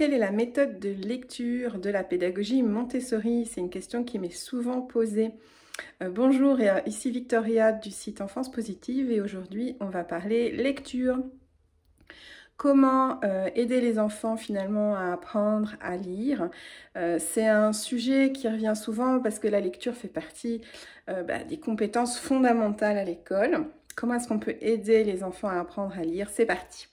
Quelle est la méthode de lecture de la pédagogie Montessori? C'est une question qui m'est souvent posée. Bonjour, ici Victoria du site Enfance Positive et aujourd'hui on va parler lecture. Comment aider les enfants finalement à apprendre à lire? C'est un sujet qui revient souvent parce que la lecture fait partie des compétences fondamentales à l'école. Comment est-ce qu'on peut aider les enfants à apprendre à lire? C'est parti!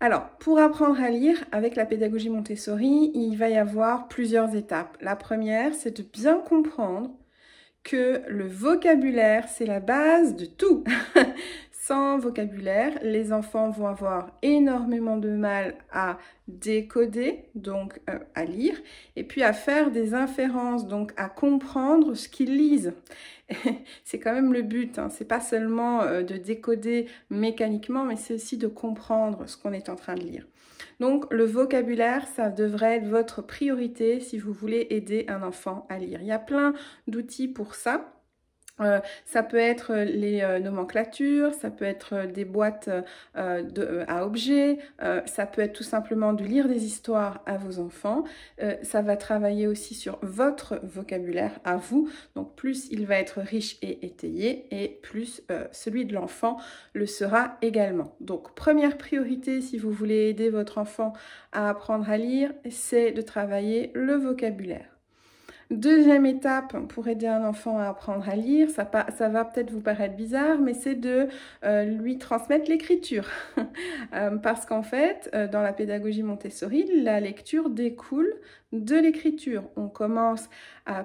Alors, pour apprendre à lire avec la pédagogie Montessori, il va y avoir plusieurs étapes. La première, c'est de bien comprendre que le vocabulaire, c'est la base de tout. Sans vocabulaire, les enfants vont avoir énormément de mal à décoder, donc à lire, et puis à faire des inférences, donc à comprendre ce qu'ils lisent. C'est quand même le but, hein. C'est pas seulement de décoder mécaniquement, mais c'est aussi de comprendre ce qu'on est en train de lire. Donc le vocabulaire, ça devrait être votre priorité si vous voulez aider un enfant à lire. Il y a plein d'outils pour ça. Ça peut être les nomenclatures, ça peut être des boîtes à objets, ça peut être tout simplement de lire des histoires à vos enfants. Ça va travailler aussi sur votre vocabulaire à vous. Donc plus il va être riche et étayé et plus celui de l'enfant le sera également. Donc première priorité si vous voulez aider votre enfant à apprendre à lire, c'est de travailler le vocabulaire. Deuxième étape pour aider un enfant à apprendre à lire, ça va peut-être vous paraître bizarre, mais c'est de lui transmettre l'écriture. Parce qu'en fait, dans la pédagogie Montessori, la lecture découle de l'écriture. On commence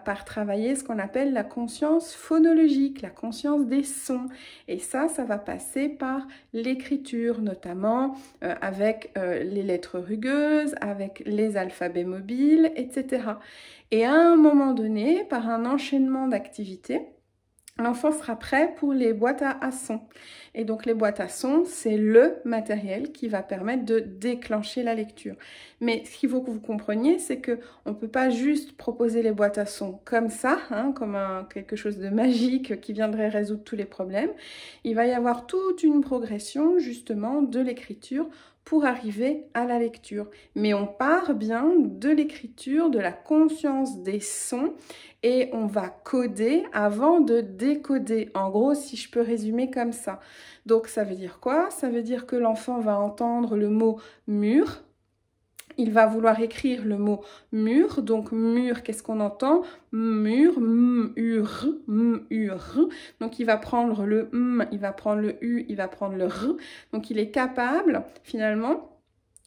par travailler ce qu'on appelle la conscience phonologique, la conscience des sons. Et ça va passer par l'écriture, notamment avec les lettres rugueuses, avec les alphabets mobiles, etc. Et à un moment donné, par un enchaînement d'activités, l'enfant sera prêt pour les boîtes à sons. Et donc les boîtes à sons, c'est le matériel qui va permettre de déclencher la lecture. Mais ce qu'il faut que vous compreniez, c'est qu'on ne peut pas juste proposer les boîtes à sons comme ça, hein, comme quelque chose de magique qui viendrait résoudre tous les problèmes. Il va y avoir toute une progression justement de l'écriture pour arriver à la lecture. Mais on part bien de l'écriture, de la conscience des sons et on va coder avant de décoder. En gros, si je peux résumer comme ça. Donc ça veut dire quoi? Ça veut dire que l'enfant va entendre le mot mur. Il va vouloir écrire le mot mur. Donc mur, qu'est-ce qu'on entend? Mur, mur, mur. Donc il va prendre le m, il va prendre le u, il va prendre le r. Donc il est capable finalement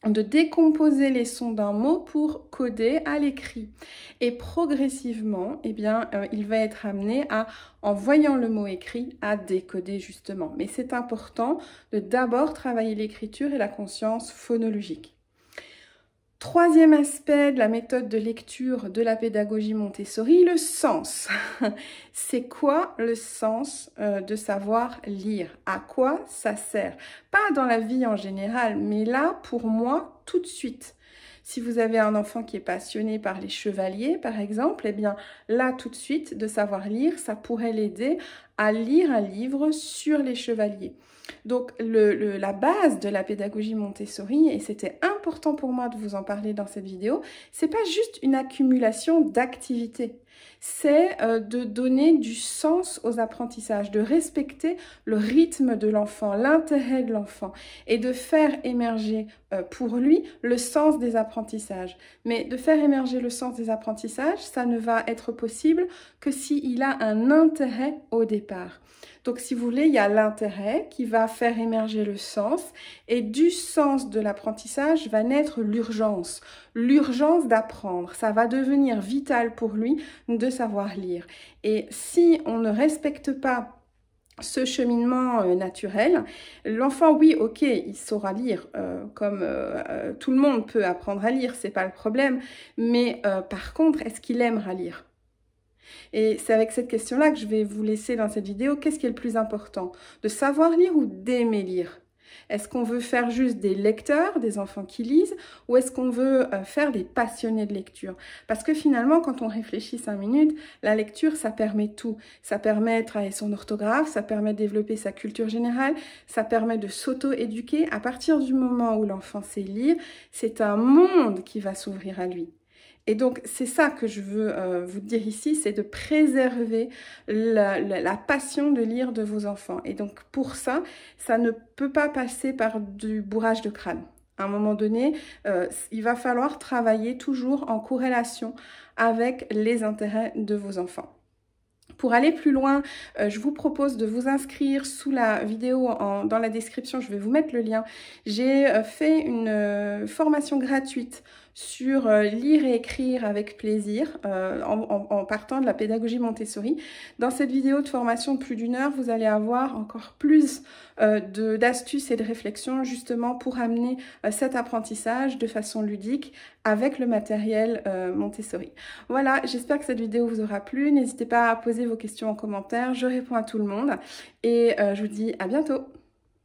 de décomposer les sons d'un mot pour coder à l'écrit. Et progressivement, eh bien, il va être amené à, en voyant le mot écrit, à décoder justement. Mais c'est important de d'abord travailler l'écriture et la conscience phonologique. Troisième aspect de la méthode de lecture de la pédagogie Montessori, le sens. C'est quoi le sens de savoir lire? À quoi ça sert? Pas dans la vie en général, mais là, pour moi, tout de suite. Si vous avez un enfant qui est passionné par les chevaliers, par exemple, eh bien là, tout de suite, de savoir lire, ça pourrait l'aider à lire un livre sur les chevaliers. Donc la base de la pédagogie Montessori, et c'était important pour moi de vous en parler dans cette vidéo, c'est pas juste une accumulation d'activités, c'est de donner du sens aux apprentissages, de respecter le rythme de l'enfant, l'intérêt de l'enfant et de faire émerger pour lui le sens des apprentissages. Mais de faire émerger le sens des apprentissages, ça ne va être possible que s'il a un intérêt au départ. Donc, si vous voulez, il y a l'intérêt qui va faire émerger le sens et du sens de l'apprentissage va naître l'urgence d'apprendre. Ça va devenir vital pour lui de savoir lire. Et si on ne respecte pas ce cheminement naturel, l'enfant, oui, ok, il saura lire, comme tout le monde peut apprendre à lire, c'est pas le problème, mais par contre, est-ce qu'il aimera lire ? Et c'est avec cette question-là que je vais vous laisser dans cette vidéo. Qu'est-ce qui est le plus important? De savoir lire ou d'aimer lire? Est-ce qu'on veut faire juste des lecteurs, des enfants qui lisent, ou est-ce qu'on veut faire des passionnés de lecture? Parce que finalement, quand on réfléchit 5 minutes, la lecture, ça permet tout. Ça permet de travailler son orthographe, ça permet de développer sa culture générale, ça permet de s'auto-éduquer. À partir du moment où l'enfant sait lire, c'est un monde qui va s'ouvrir à lui. Et donc, c'est ça que je veux vous dire ici, c'est de préserver la passion de lire de vos enfants. Et donc, pour ça, ça ne peut pas passer par du bourrage de crâne. À un moment donné, il va falloir travailler toujours en corrélation avec les intérêts de vos enfants. Pour aller plus loin, je vous propose de vous inscrire sous la vidéo dans la description, je vais vous mettre le lien. J'ai fait une formation gratuite sur lire et écrire avec plaisir en partant de la pédagogie Montessori. Dans cette vidéo de formation de plus d'1 heure, vous allez avoir encore plus d'astuces et de réflexions justement pour amener cet apprentissage de façon ludique avec le matériel Montessori. Voilà, j'espère que cette vidéo vous aura plu. N'hésitez pas à poser vos questions en commentaire, je réponds à tout le monde et je vous dis à bientôt.